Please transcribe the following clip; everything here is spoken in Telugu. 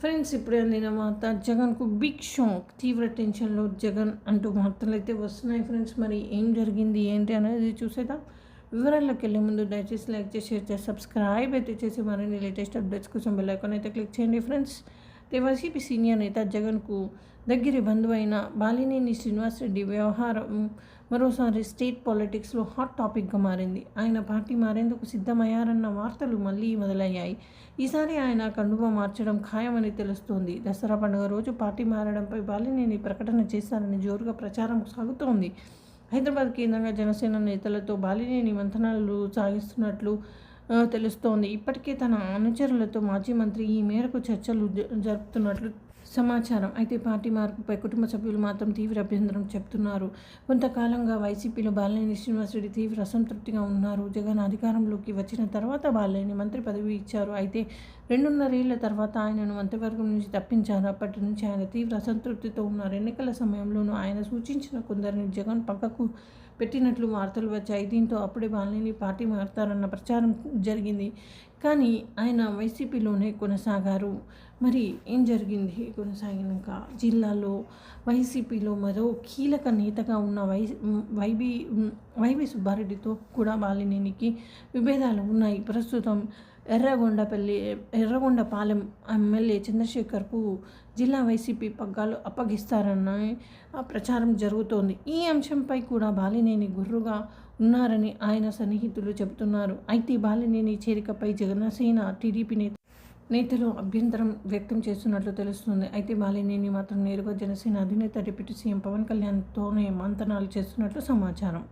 ఫ్రెండ్స్ ఇప్పుడే అందిన వార్త జగన్కు బిగ్ షాక్. తీవ్ర టెన్షన్లో జగన్ అంటూ వార్తలు అయితే వస్తున్నాయి. ఫ్రెండ్స్ మరి ఏం జరిగింది ఏంటి అనేది చూసేద్దాం. వివరాల్లోకి వెళ్ళే ముందు దయచేసి లైక్ చేసి షేర్ చేసి సబ్స్క్రైబ్ అయితే చేసి మరిన్ని లేటెస్ట్ అప్డేట్స్ కోసం బెల్ ఐకాన్ అయితే క్లిక్ చేయండి. ఫ్రెండ్స్ వైసీపీ సీనియర్ నేత జగన్కు దగ్గరి బంధువు అయిన బాలినేని శ్రీనివాసరెడ్డి వ్యవహారం మరోసారి స్టేట్ పాలిటిక్స్లో హాట్ టాపిక్గా మారింది. ఆయన పార్టీ మారేందుకు సిద్ధమయ్యారన్న వార్తలు మళ్ళీ మొదలయ్యాయి. ఈసారి ఆయన కండువా మార్చడం ఖాయమని తెలుస్తోంది. దసరా పండుగ రోజు పార్టీ మారడంపై బాలినేని ప్రకటన చేశారని జోరుగా ప్రచారం సాగుతోంది. హైదరాబాద్ కేంద్రంగా జనసేన నేతలతో బాలినేని మంతనాలు సాగిస్తున్నట్లు తెలుస్తోంది. ఇప్పటికే తన అనుచరులతో మాజీ మంత్రి ఈ మేరకు చర్చలు జరుపుతున్నట్లు సమాచారం. అయితే పార్టీ మార్పుపై కుటుంబ సభ్యులు మాత్రం తీవ్ర అభ్యంతరం చెబుతున్నారు. కొంతకాలంగా వైసీపీలో బాలినేని శ్రీనివాసరెడ్డి తీవ్ర అసంతృప్తిగా ఉన్నారు. జగన్ అధికారంలోకి వచ్చిన తర్వాత బాలినేని మంత్రి పదవి ఇచ్చారు. అయితే 2.5 ఏళ్ల తర్వాత ఆయనను మంత్రివర్గం నుంచి తప్పించారు. అప్పటి నుంచి ఆయన తీవ్ర అసంతృప్తితో ఉన్నారు. ఎన్నికల సమయంలోనూ ఆయన సూచించిన కొందరిని జగన్ పక్కకు పెట్టినట్లు వార్తలు వచ్చాయి. దీంతో అప్పుడే బాలినేని పార్టీ మారతారన్న ప్రచారం జరిగింది. కానీ ఆయన వైసీపీలోనే కొనసాగారు. మరి ఏం జరిగింది? కొనసాగినాక జిల్లాలో వైసీపీలో మరో కీలక నేతగా ఉన్న వైవి సుబ్బారెడ్డితో కూడా బాలినేనికి విభేదాలు ఉన్నాయి. ప్రస్తుతం ఎర్రగొండపాలెం ఎమ్మెల్యే చంద్రశేఖర్కు జిల్లా వైసీపీ పగ్గాలు అప్పగిస్తారన్న ప్రచారం జరుగుతోంది. ఈ అంశంపై కూడా బాలినేని గుర్రుగా ఉన్నారని ఆయన సన్నిహితులు చెబుతున్నారు. అయితే బాలినేని చేరికపై జనసేన టీడీపీ నేతలు అభ్యంతరం వ్యక్తం చేస్తున్నట్లు తెలుస్తుంది. అయితే బాలినేని మాత్రం నేరుగా జనసేన అధినేత డిప్యూటీ సీఎం పవన్ కళ్యాణ్తోనే మంతనాలు చేస్తున్నట్లు సమాచారం.